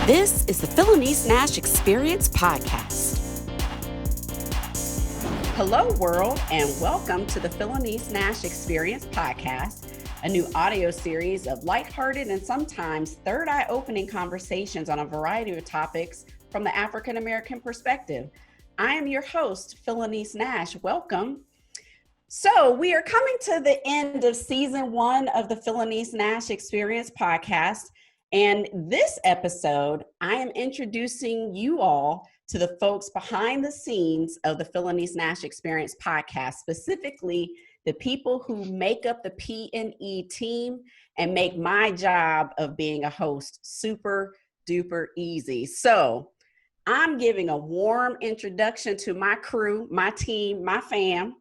This is the Phylanice Nashe Experience podcast. Hello, world, and welcome to the Phylanice Nashe Experience podcast, a new audio series of lighthearted and sometimes third eye opening conversations on a variety of topics from the African American perspective. I am your host, Phylanice Nashe. Welcome. So we are coming to the end of season 1 of the Phylanice Nashe Experience podcast. And this episode, I am introducing you all to the folks behind the scenes of the Phylanice Nashe Experience podcast, specifically the people who make up the PNE team and make my job of being a host super duper easy. So I'm giving a warm introduction to my crew, my team, my fam.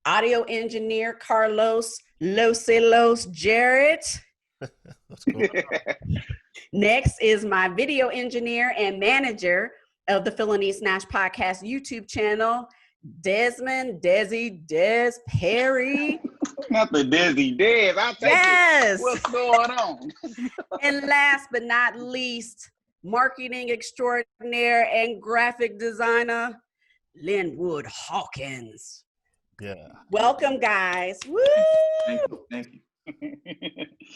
Audio engineer Carlos Los Jarrett. What's going on? Next is my video engineer and manager of the Phylanice Nashe podcast YouTube channel, Dezmond, Des Perry. Not the Desi Des. I'll take Yes. it. What's going on? And last but not least, marketing extraordinaire and graphic designer, Lynnwood Hawkins. Yeah. Welcome, guys. Woo! Thank you.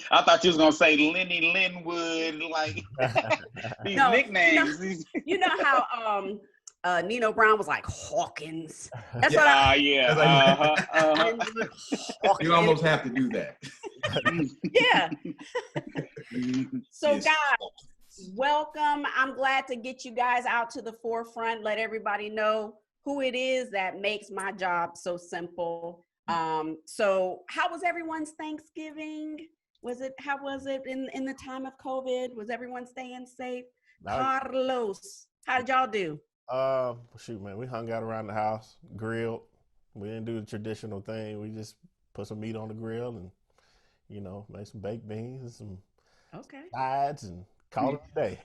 I thought you was gonna say Lenny Linwood, like these No, nicknames. You know how Nino Brown was like Hawkins. That's Yeah. what I. Yeah. Linwood Hawkins. You almost have to do that. Yeah. So Yes. guys, welcome. I'm glad to get you guys out to the forefront. Let everybody know who it is that makes my job so simple. So how was everyone's Thanksgiving? How was it in the time of COVID? Was everyone staying safe? Carlos, how did y'all do? Shoot, man, we hung out around the house, grilled. We didn't do the traditional thing. We just put some meat on the grill and, made some baked beans and some sides and called it a day.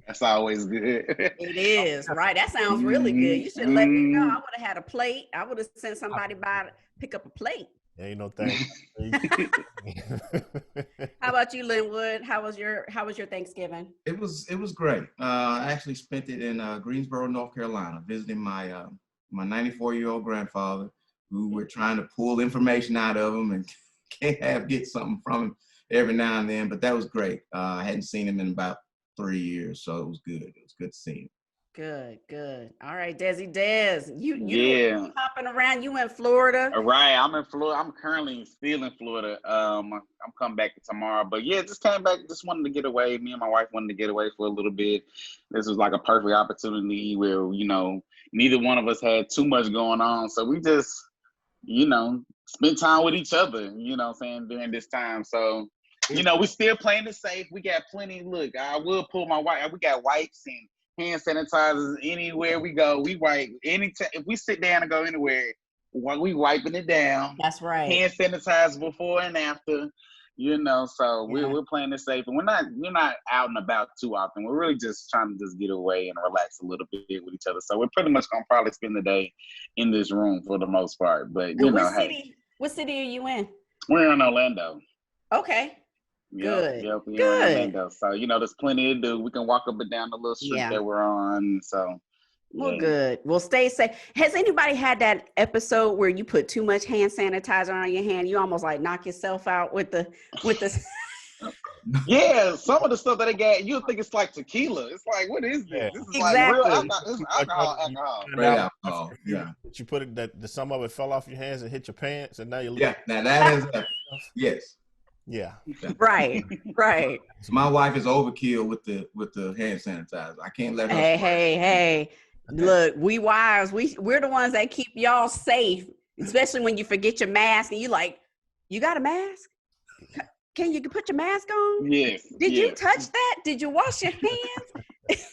That's always good. It is, right? That sounds really good. You should let me know. I would have had a plate. I would have sent somebody by to pick up a plate. Ain't no thing. How about you, Linwood? How was your Thanksgiving? It was great. I actually spent it in Greensboro, North Carolina, visiting my 94-year-old grandfather, who we're trying to pull information out of him and can't get something from him every now and then. But that was great. I hadn't seen him in about 3 years, so it was good. It was good to see him. Good. All right, Des, Yeah. hopping around. You in Florida? Right, I'm in Florida. I'm currently still in Florida. I'm coming back tomorrow, but yeah, just came back. Just wanted to get away. Me and my wife wanted to get away for a little bit. This was like a perfect opportunity where neither one of us had too much going on, so we just spend time with each other. During this time. So we still playing it safe. We got plenty. Look, I will pull my wipe. We got wipes and hand sanitizers anywhere we go. We wipe anytime. If we sit down and go anywhere, we wiping it down. That's right. Hand sanitizer before and after. So we're playing it safe, and we're not out and about too often. We're really just trying to just get away and relax a little bit with each other. So we're pretty much gonna probably spend the day in this room for the most part. But what city are you in? we're in Orlando. Okay. Good. Yep, Good. we're in Orlando. So there's plenty to do. We can walk up and down the little street that we're on. So. Well, good. Well, stay safe. Has anybody had that episode where you put too much hand sanitizer on your hand? You almost like knock yourself out with the. Yeah, some of the stuff that they got, you'll think it's like tequila. It's like, what is this? This is like real alcohol. This is alcohol. Great alcohol. Yeah. But you put it that some of it fell off your hands and hit your pants, and now you're Yeah. Now that is yes. Yeah. Right. So my wife is overkill with the hand sanitizer. I can't let her. Hey. Look, we wives, we're the ones that keep y'all safe, especially when you forget your mask and you like, you got a mask? Can you put your mask on? Yes. Did you touch that? Did you wash your hands?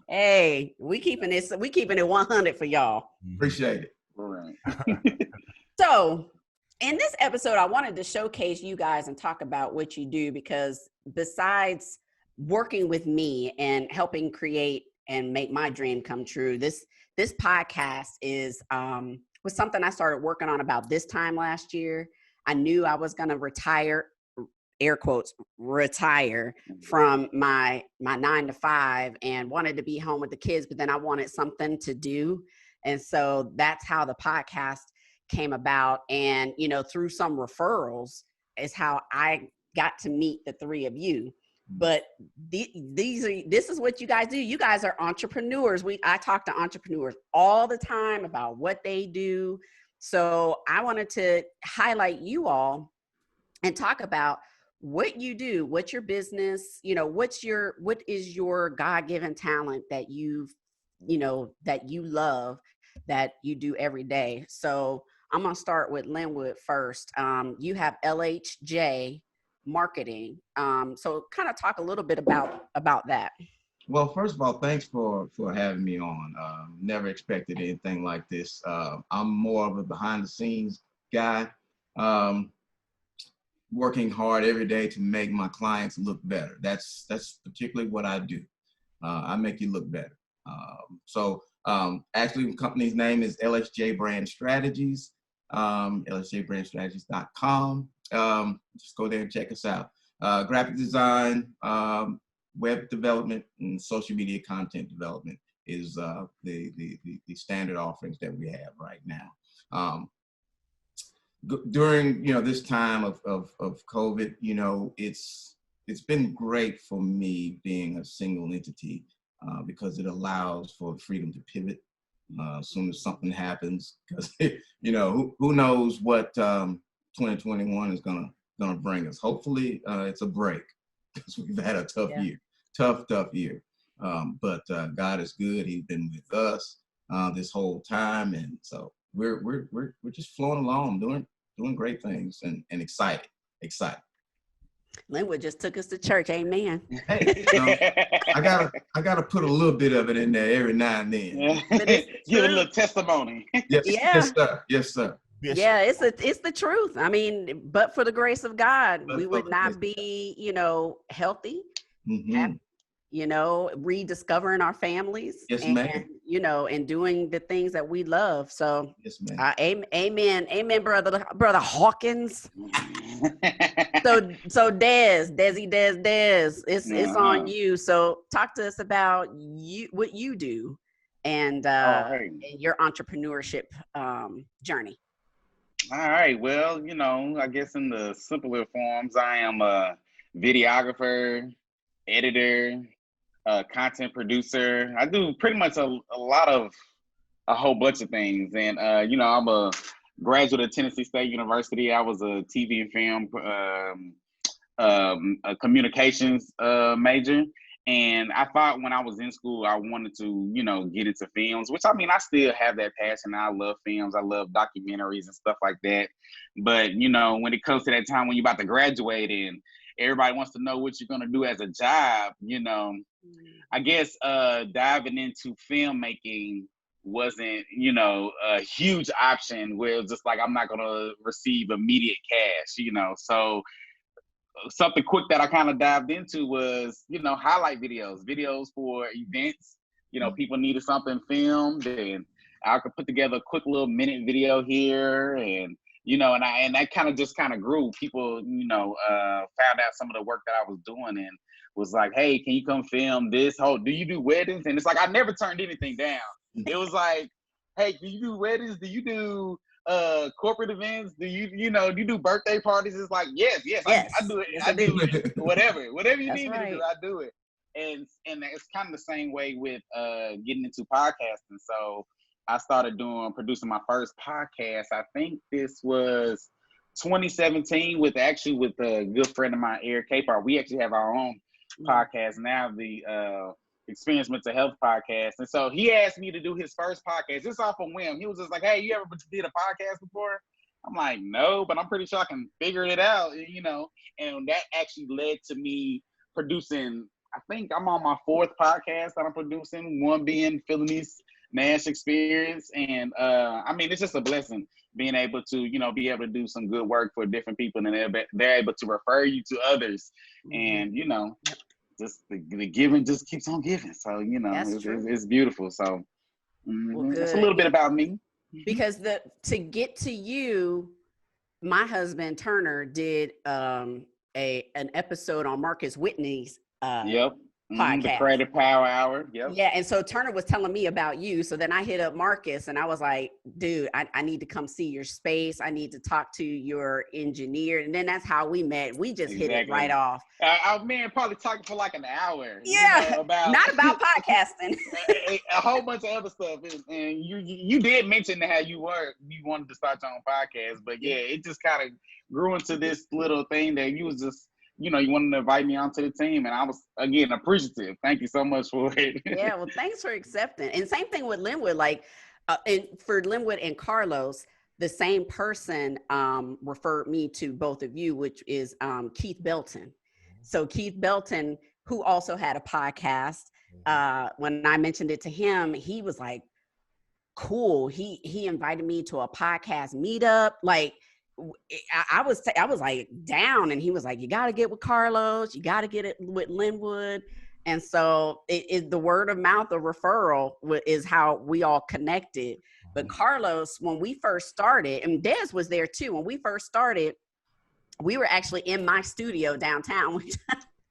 Hey, we keeping it 100 for y'all. Appreciate it. All right. So in this episode, I wanted to showcase you guys and talk about what you do, because besides working with me and helping create and make my dream come true, this podcast was something I started working on about this time last year. I knew I was going to retire air quotes, retire from my 9 to 5 and wanted to be home with the kids, but then I wanted something to do. And so that's how the podcast came about. And, you know, through some referrals is how I got to meet the three of you. But this is what you guys do. You guys are entrepreneurs. I talk to entrepreneurs all the time about what they do. So I wanted to highlight you all and talk about what you do, what's your business, you know, what is your God-given talent that that you love, that you do every day. So I'm going to start with Linwood first. You have LHJ marketing. So kind of talk a little bit about that. Well, first of all, thanks for having me on. Never expected anything like this. I'm more of a behind the scenes guy, working hard every day to make my clients look better. That's particularly what I do. I make you look better. Actually, the company's name is LHJ Brand Strategies, lhjbrandstrategies.com. Just go there and check us out. Graphic design, web development, and social media content development is the standard offerings that we have right now. During this time of COVID, it's been great for me being a single entity because it allows for the freedom to pivot as soon as something happens. Because who knows what 2021 is gonna bring us. Hopefully it's a break, because we've had a tough year, tough year. But God is good. He's been with us this whole time, and so we're just flowing along, doing great things, and excited. Linwood just took us to church. Amen. Hey, I gotta put a little bit of it in there every now and then. Give a little testimony. Yes, sir. Yeah, it's the truth. I mean, but for the grace of God, we would not be, healthy, rediscovering our families, ma'am. And doing the things that we love. So, yes, ma'am. Amen, brother Hawkins. So Des, it's on you. So talk to us about what you do and your entrepreneurship journey. All right. Well, I guess in the simpler forms, I am a videographer, editor, content producer. I do pretty much a whole bunch of things. And, I'm a graduate of Tennessee State University. I was a TV and film a communications major. And I thought when I was in school, I wanted to, get into films, which I still have that passion. I love films. I love documentaries and stuff like that. But, when it comes to that time when you're about to graduate and everybody wants to know what you're going to do as a job, I guess diving into filmmaking wasn't, a huge option where it was just like, I'm not going to receive immediate cash, So something quick that I kind of dived into was, highlight videos for events. People needed something filmed, and I could put together a quick little minute video here, and and that kind of grew. People, found out some of the work that I was doing and was like, hey, can you come film this? Do you do weddings? And it's like, I never turned anything down. It was like, hey, can you do weddings? Do you do corporate events? Do you do birthday parties? It's like, yes. I do it. Yes, I do whatever you need me to do, I do it. And it's kind of the same way with getting into podcasting. So I started producing my first podcast. I think this was 2017 with a good friend of mine, Eric Capar. We actually have our own podcast now, the Experience Mental Health podcast. And so he asked me to do his first podcast just off a whim. He was just like, hey, you ever did a podcast before? I'm like, no, but I'm pretty sure I can figure it out, and that actually led to me producing. I think I'm on my fourth podcast that I'm producing, one being Phylanice Nashe Experience. And it's just a blessing being able to, be able to do some good work for different people, and they're able to refer you to others. And, just the giving just keeps on giving. So, it's beautiful. So that's a little bit about me. Because to get to you, my husband Turner did an episode on Marcus Whitney's Yep. The podcast. Creative Power Hour. Yep. Yeah. And so Turner was telling me about you. So then I hit up Marcus and I was like, dude, I need to come see your space. I need to talk to your engineer. And then that's how we met. We just hit it right off. Our man probably talking for like an hour. Yeah. Not about podcasting. a whole bunch of other stuff. And you did mention how you wanted to start your own podcast. But yeah, it just kind of grew into this little thing that you was just, you wanted to invite me onto the team, and I was, again, appreciative. Thank you so much for it. Yeah, well, thanks for accepting. And same thing with Linwood, like for Linwood and Carlos, the same person referred me to both of you, which is Keith Belton. So Keith Belton, who also had a podcast, when I mentioned it to him, he was like, cool. He invited me to a podcast meetup. Like, I was like down, and he was like, you got to get with Carlos, you got to get it with Linwood. And so the word of mouth of referral is how we all connected. But Carlos, when we first started, and Des was there too, when we first started, we were actually in my studio downtown.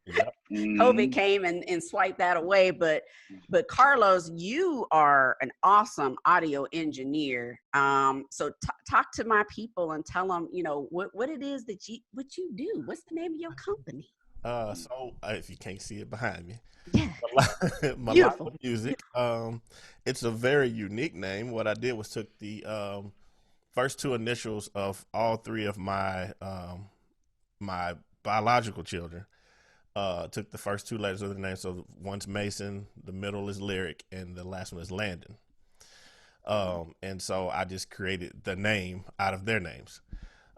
Yep. COVID came and swiped that away. But Carlos, you are an awesome audio engineer. So talk to my people and tell them, what it is that you do. What's the name of your company? So if you can't see it behind me, yeah, Malya Music. It's a very unique name. What I did was took the first two initials of all three of my my biological children. Took the first two letters of the name. So one's Mason, the middle is Lyric, and the last one is Landon. And so I just created the name out of their names.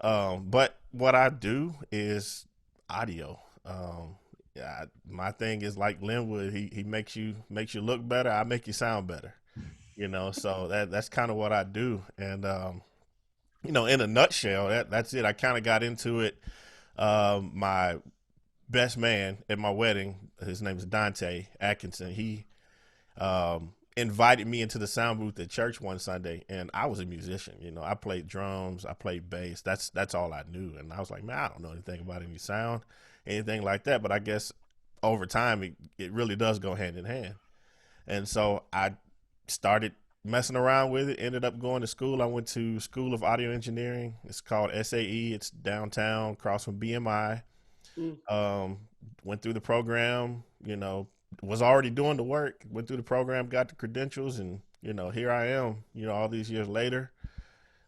But what I do is audio. My thing is like Linwood. He makes you look better. I make you sound better. So that's kind of what I do. And in a nutshell, that's it. I kind of got into it. My best man at my wedding, his name is Dante Atkinson. He invited me into the sound booth at church one Sunday, and I was a musician. I played drums, I played bass. That's all I knew. And I was like, man, I don't know anything about any sound, anything like that. But I guess over time, it really does go hand in hand. And so I started messing around with it, ended up going to school. I went to School of Audio Engineering. It's called SAE. It's downtown, across from BMI. Went through the program, was already doing the work, went through the program, got the credentials, and, here I am, all these years later.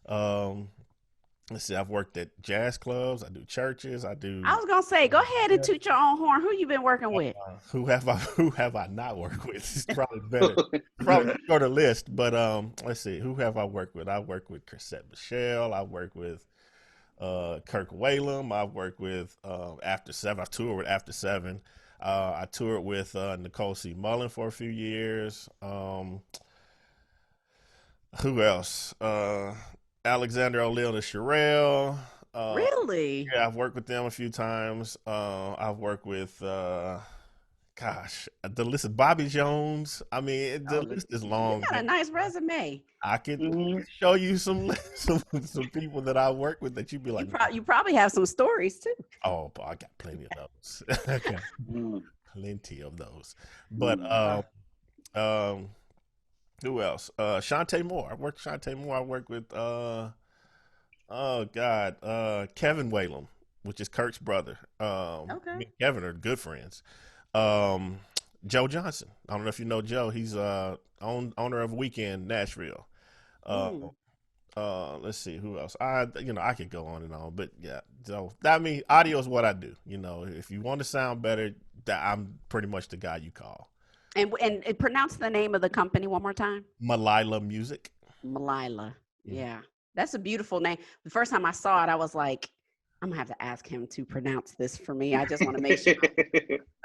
Let's see, I've worked at jazz clubs, I do churches, I was gonna say, go ahead and toot your own horn. Who you been working with? Who have I not worked with? It's probably better. Probably go to the list, but let's see, who have I worked with? I worked with Chrisette Michelle, I worked with Kirk Whalum. I've worked with After Seven. I toured with After Seven. I toured with Nicole C. Mullen for a few years. Who else? Alexander O'Leal and Sherelle. Really? Yeah, I've worked with them a few times. I've worked with, the list of Bobby Jones. I mean, the list is long. You got a nice resume. I can show you some people that I work with that you'd be like, you probably have some stories too. Oh, boy, I got plenty of those. Plenty of those. But who else? Shantae Moore. I worked with Shantae Moore. I worked with Kevin Whalum, which is Kirk's brother. Okay. Me and Kevin are good friends. Joe Johnson. I don't know if you know Joe. He's owner of Weekend Nashville. Let's see who else. I could go on and on, but yeah. So audio is what I do. If you want to sound better, I'm pretty much the guy you call. And pronounce the name of the company one more time. Malya Music. Malya. Yeah, that's a beautiful name. The first time I saw it, I was like, I'm gonna have to ask him to pronounce this for me. I just want to make sure.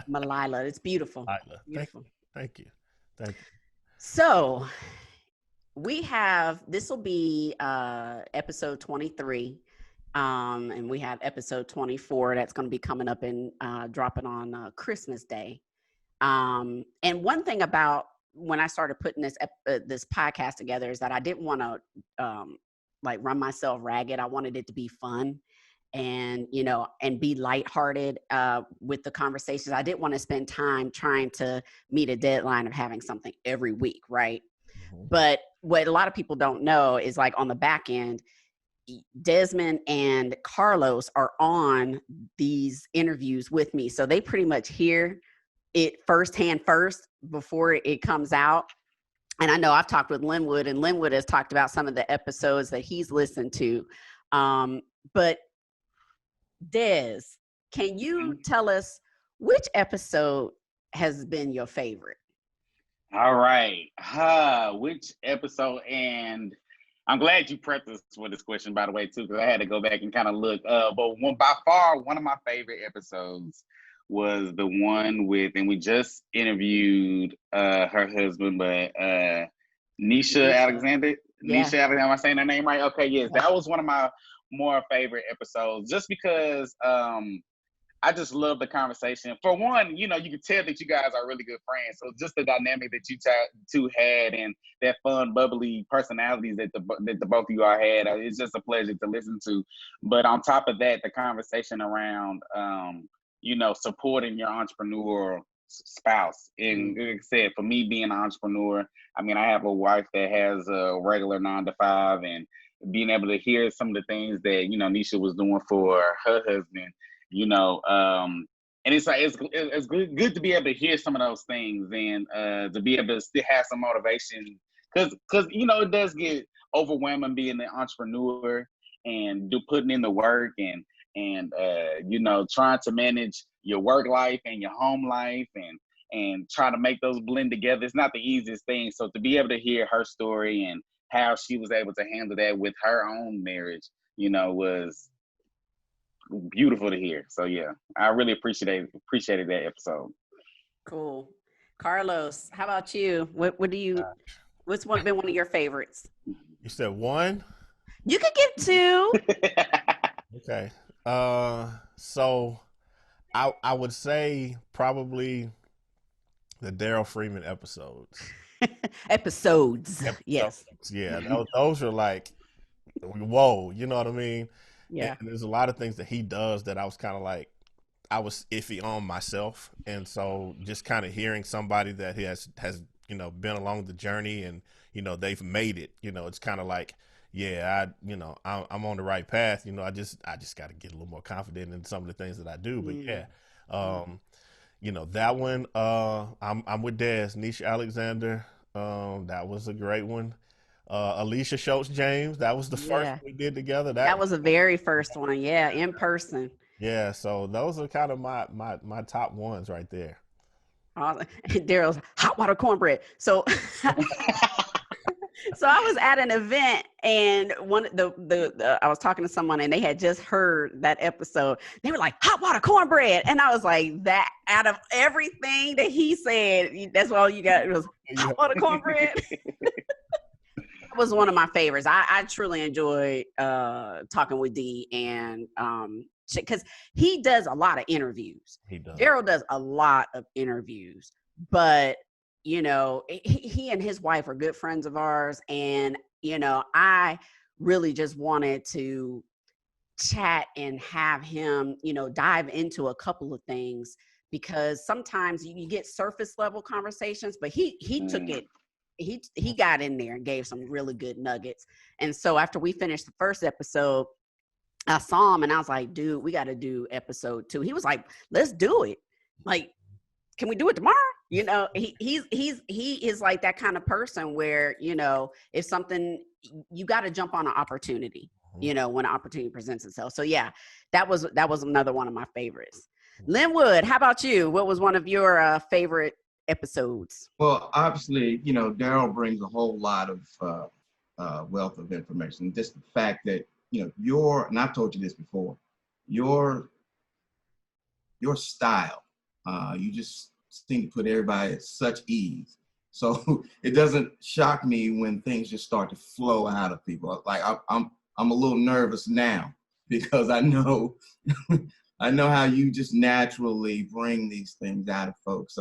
Malya. It's beautiful. Malya. Beautiful. Thank you. So this will be episode 23. And we have episode 24 that's going to be coming up and dropping on Christmas Day. And one thing about when I started putting this podcast together is that I didn't want to run myself ragged. I wanted it to be fun. and, and be lighthearted with the conversations. I didn't want to spend time trying to meet a deadline of having something every week, right? Mm-hmm. But what a lot of people don't know is, like, on the back end, Dezmond and Carlos are on these interviews with me. So they pretty much hear it firsthand first before it comes out. And I know I've talked with Linwood, and Linwood has talked about some of the episodes that he's listened to. But Des, can you tell us which episode has been your favorite? All right. Which episode? And I'm glad you prepped us for this question, by the way, too, because I had to go back and kind of look. But by far, one of my favorite episodes was the one with, and we just interviewed her husband, but Nashe Alexander. Yeah. Nashe Alexander, am I saying her name right? Okay, yes. Yeah. That was one of my more favorite episodes, just because I just love the conversation. For one, you can tell that you guys are really good friends. So just the dynamic that you two had, and that fun, bubbly personalities that the both of you all had, it's just a pleasure to listen to. But on top of that, the conversation around, supporting your entrepreneurial spouse. And like I said, for me being an entrepreneur, I mean, I have a wife that has a regular 9-to-5, and being able to hear some of the things that, Nashe was doing for her husband, and it's like it's good to be able to hear some of those things, and to be able to still have some motivation, because it does get overwhelming being an entrepreneur and putting in the work, and trying to manage your work life and your home life, and trying to make those blend together. It's not the easiest thing. So to be able to hear her story and how she was able to handle that with her own marriage, was beautiful to hear. So yeah, I really appreciated that episode. Cool. Carlos, how about you? What's been one of your favorites? You said one? You could give two. Okay. So I would say probably the Daryl Freeman episodes. Episodes. Yes. Yeah, those are like, whoa, you know what I mean? Yeah. And there's a lot of things that he does that I was kind of like, I was iffy on myself. And so just kind of hearing somebody that has been along the journey, and, they've made it, it's kind of like, yeah, I'm on the right path. I just got to get a little more confident in some of the things that I do. But yeah, that one, I'm with Des, Nashe Alexander. That was a great one. Alicia Schultz James, that was the first we did together. That was the very first one, in person. Yeah, so those are kind of my top ones right there. Daryl's hot water cornbread. So so I was at an event, and I was talking to someone, and they had just heard that episode. They were like, hot water cornbread. And I was like, that out of everything that he said, that's all you got. It was hot water cornbread. Was one of my favorites. I truly enjoyed talking with D, and because he does a lot of interviews. He does. Daryl does a lot of interviews, but he and his wife are good friends of ours, and I really just wanted to chat and have him dive into a couple of things, because sometimes you get surface level conversations, but he took it. He got in there and gave some really good nuggets. And so after we finished the first episode, I saw him and I was like, dude, we got to do episode 2. He was like, let's do it. Like, can we do it tomorrow? He is like that kind of person where, if something, you got to jump on an opportunity, when an opportunity presents itself. So yeah, that was another one of my favorites. Linwood, how about you? What was one of your favorite episodes? Well, obviously, Daryl brings a whole lot of wealth of information. Just the fact that, and I've told you this before, your style, you just seem to put everybody at such ease. So it doesn't shock me when things just start to flow out of people. Like I'm a little nervous now, because I know how you just naturally bring these things out of folks.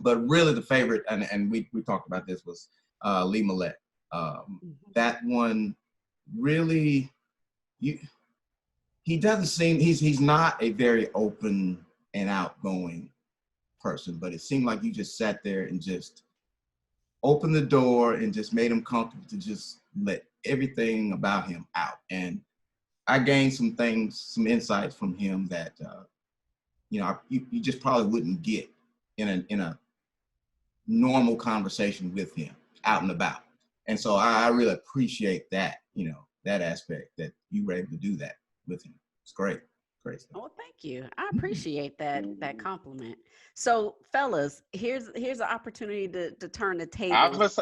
But really the favorite, and we talked about this, was Lee Millette. That one really, he he doesn't seem, he's not a very open and outgoing person, but it seemed like you just sat there and just opened the door and just made him comfortable to just let everything about him out. And I gained some things, some insights from him that, you know, you just probably wouldn't get in a normal conversation with him out and about. And so I really appreciate that, you know, that aspect that you were able to do that with him. It's great. Great stuff. Oh, thank you. I appreciate that compliment. So, fellas, here's an opportunity to turn the table. I was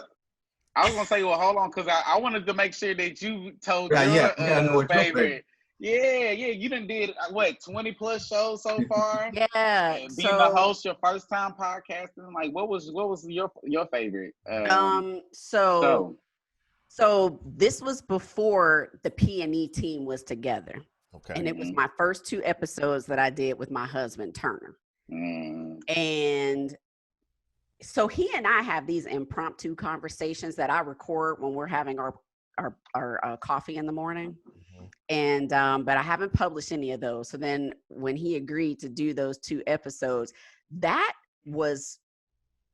gonna say, well, hold on, because I wanted to make sure that you told your favorite. Yeah, you done did what 20 plus shows so far. Yeah, being a host, your first time podcasting. Like, what was your favorite? So this was before the PNE team was together. Okay. And it was my first 2 episodes that I did with my husband, Turner. And so he and I have these impromptu conversations that I record when we're having our coffee in the morning. And, but I haven't published any of those. So then when he agreed to do those 2 episodes,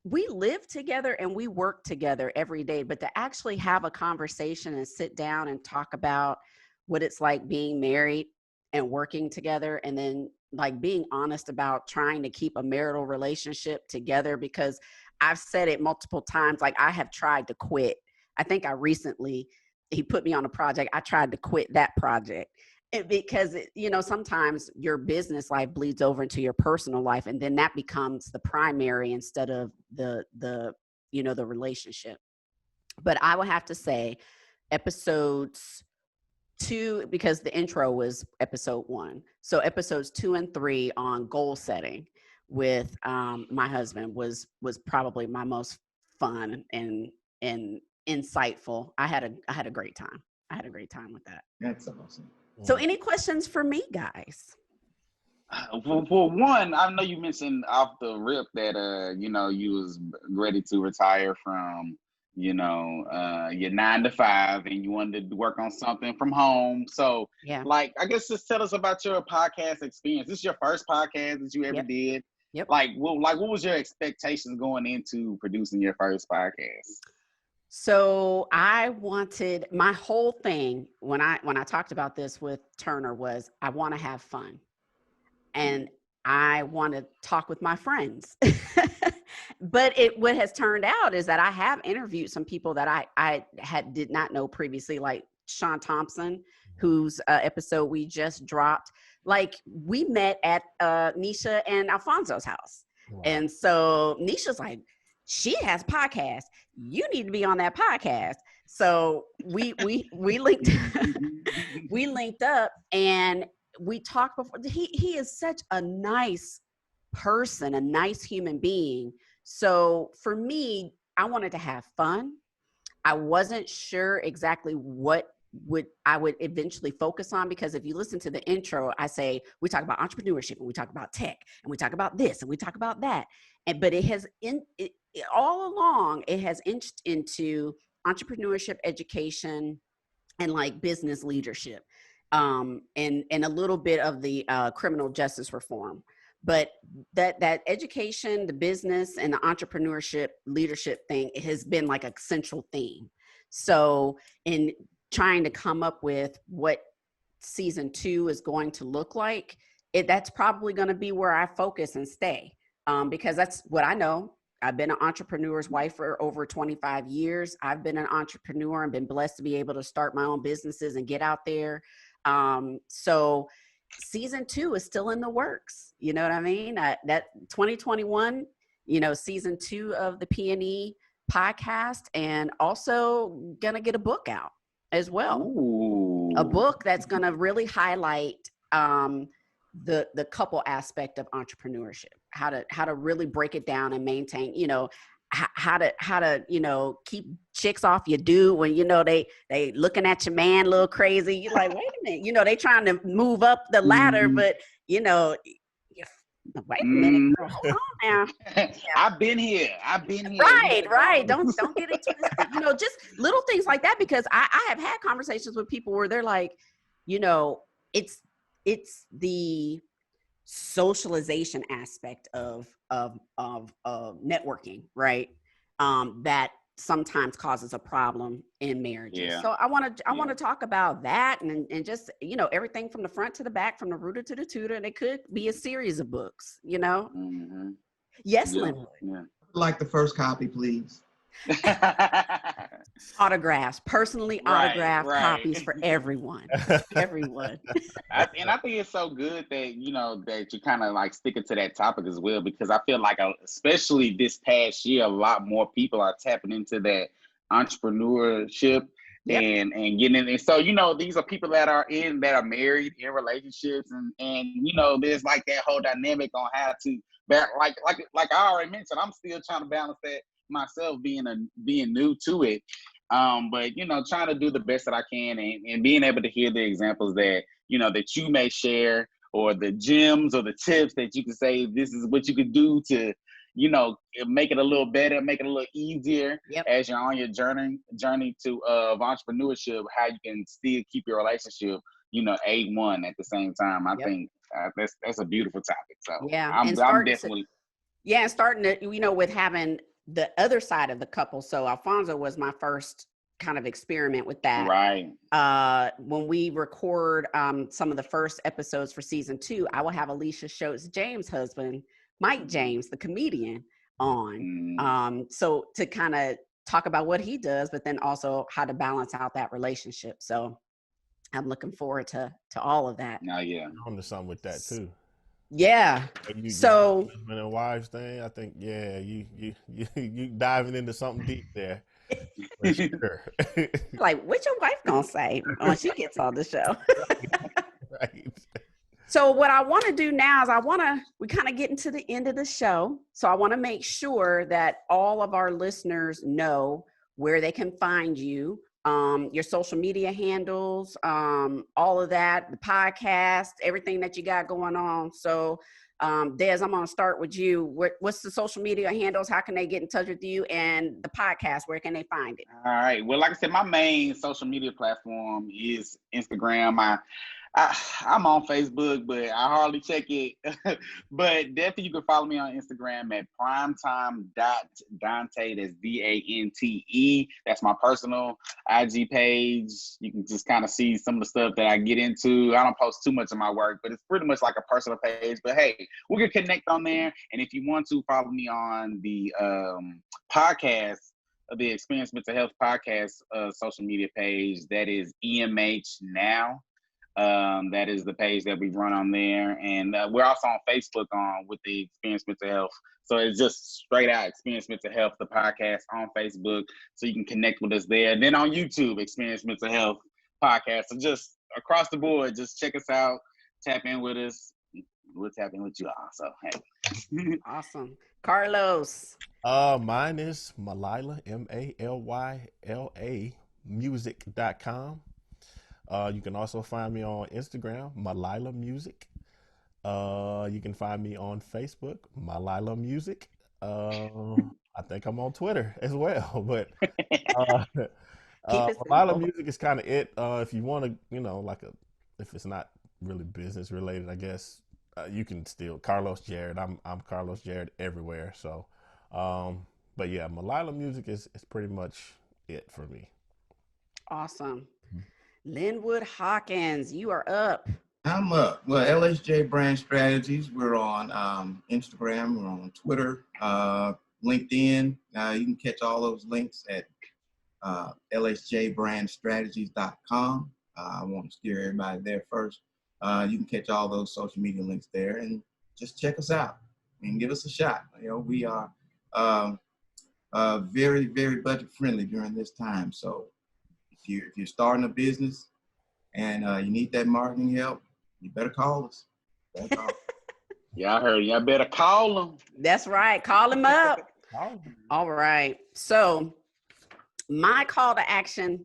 we live together and we work together every day, but to actually have a conversation and sit down and talk about what it's like being married and working together, and then like being honest about trying to keep a marital relationship together, because I've said it multiple times, like I have tried to quit. I think he put me on a project. I tried to quit that project because, you know, sometimes your business life bleeds over into your personal life, and then that becomes the primary instead of the relationship. But I would have to say episodes 2, because the intro was episode 1. So episodes 2 and 3 on goal setting with my husband was probably my most fun and insightful. I had a great time. I had a great time with that. That's awesome. So any questions for me, guys? For one, I know you mentioned off the rip that you know, you was ready to retire from, you know, your 9 to 5, and you wanted to work on something from home. So yeah, like, I guess just tell us about your podcast experience. This is your first podcast that you ever did. Yep. Like what was your expectations going into producing your first podcast? So I wanted, my whole thing when I talked about this with Turner was I want to have fun, and I want to talk with my friends. But what has turned out is that I have interviewed some people that I did not know previously, like Sean Thompson, whose episode we just dropped. Like, we met at Nisha and Alfonso's house. Wow. And so Nisha's like, she has a podcast. You need to be on that podcast. So we linked we linked up and we talked before. He is such a nice person, a nice human being. So for me, I wanted to have fun. I wasn't sure exactly what I would eventually focus on, because if you listen to the intro, I say we talk about entrepreneurship and we talk about tech and we talk about this and we talk about that. But it has all along, it has inched into entrepreneurship, education, and like business leadership, and a little bit of the criminal justice reform. But that education, the business, and the entrepreneurship leadership thing, it has been like a central theme. So in trying to come up with what season 2 is going to look like, that's probably going to be where I focus and stay, because that's what I know. I've been an entrepreneur's wife for over 25 years. I've been an entrepreneur and been blessed to be able to start my own businesses and get out there. So season 2 is still in the works. You know what I mean? That 2021, you know, season 2 of the PNE podcast, and also gonna get a book out as well. Ooh. A book that's gonna really highlight the couple aspect of entrepreneurship, how to really break it down and maintain, you know, how to, you know, keep chicks off your dude when, you know, they looking at your man a little crazy. You're like, wait a minute, you know, they trying to move up the ladder, but you know, wait a minute, girl, hold on now. Yeah. I've been here. Right. Don't get into this, you know, just little things like that, because I have had conversations with people where they're like, you know, it's the socialization aspect of networking, right? That sometimes causes a problem in marriages. Yeah. So I want to talk about that and just, everything from the front to the back, from the rooter to the tutor, and it could be a series of books, Mm-hmm. Yes, Yeah. Linwood. Yeah. Like the first copy, please. Autographs, personally autographed copies for everyone. Everyone. I think it's so good that that you kind of like sticking to that topic as well, because I feel like especially this past year, a lot more people are tapping into that entrepreneurship. Yep. and getting in. And so these are people that are married, in relationships, and there's like that whole dynamic on how to like I already mentioned, I'm still trying to balance that myself, being new to it. But trying to do the best that I can, and being able to hear the examples that that you may share, or the gems or the tips that you can say, this is what you could do to make it a little better, make it a little easier. Yep. As you're on your journey to of entrepreneurship, how you can still keep your relationship A1 at the same time. I think that's a beautiful topic. So yeah, I'm definitely starting to with having the other side of the couple. So Alfonso was my first kind of experiment with that. Right. When we record some of the first episodes for season 2, I will have Alicia Schultz James' husband, Mike James, the comedian, on. So to kind of talk about what he does, but then also how to balance out that relationship. So I'm looking forward to all of that. Oh, yeah. I'm to something with that too. Yeah. So husband and wives thing, I think, you diving into something deep there. For sure. Like, what your wife gonna say when she gets on the show? Right. So what I want to do now is we kind of get into the end of the show. So I want to make sure that all of our listeners know where they can find you, your social media handles, all of that, the podcast, everything that you got going on. So Des, I'm going to start with you. What's the social media handles? How can they get in touch with you? And the podcast, where can they find it? All right. Well, like I said, my main social media platform is Instagram. I'm on Facebook, but I hardly check it. But definitely you can follow me on Instagram at primetime.dante. That's DANTE. That's my personal IG page. You can just kind of see some of the stuff that I get into. I don't post too much of my work, but it's pretty much like a personal page. But hey, we can connect on there. And if you want to, follow me on the podcast, the Experience Mental Health Podcast social media page. That is EMH Now. That is the page that we run on there, and we're also on Facebook with the Experience Mental Health. So it's just straight out Experience Mental Health, the podcast on Facebook, so you can connect with us there. And then on YouTube, Experience Mental Health Podcast. So just across the board, just check us out, tap in with us. We'll tap in with you all. So hey, awesome, Carlos. Mine is Malya, MALYLA music.com. You can also find me on Instagram, Malya Music. You can find me on Facebook, Malya Music. I think I'm on Twitter as well, but Malya Music is kind of it. If you want to, if it's not really business related, I guess you can still Carlos Jarrett. I'm Carlos Jarrett everywhere. So, but yeah, Malya Music is pretty much it for me. Awesome. Lynnwood Hawkins, you are up. I'm up. Well, LSJ Brand Strategies. We're on Instagram. We're on Twitter, LinkedIn. You can catch all those links at lsjbrandstrategies.com. I want to steer everybody there first. You can catch all those social media links there, and just check us out and give us a shot. We are very, very budget friendly during this time. So if you're starting a business and you need that marketing help, you better call us. Yeah, I heard you. I better call them. That's right. Call him up. All right. So my call to action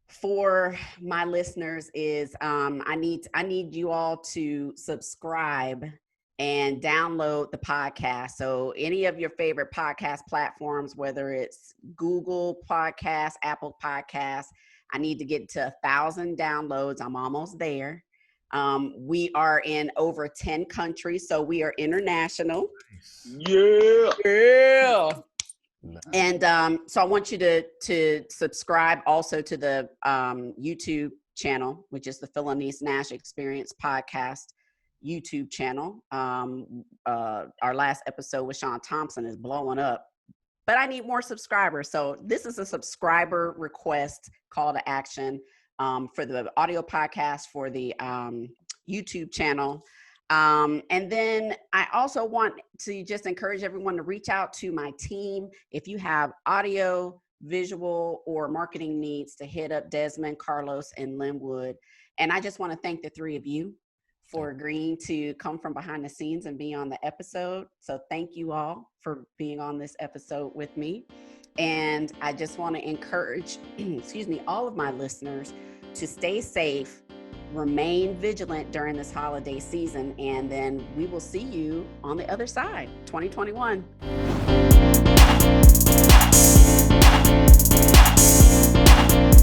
for my listeners is I need you all to subscribe and download the podcast. So any of your favorite podcast platforms, whether it's Google Podcasts, Apple Podcasts, I need to get to 1,000 downloads. I'm almost there. We are in over 10 countries, so we are international. Yeah. Yeah. And so I want you to subscribe also to the YouTube channel, which is the Phylanice Nashe Experience podcast YouTube channel. Our last episode with Sean Thompson is blowing up, but I need more subscribers. So this is a subscriber request call to action for the audio podcast for the YouTube channel. And then I also want to just encourage everyone to reach out to my team. If you have audio, visual, or marketing needs, to hit up Dezmond, Carlos, and Linwood. And I just want to thank the three of you for agreeing to come from behind the scenes and be on the episode. So thank you all for being on this episode with me. And I just want to encourage, all of my listeners to stay safe, remain vigilant during this holiday season, and then we will see you on the other side, 2021.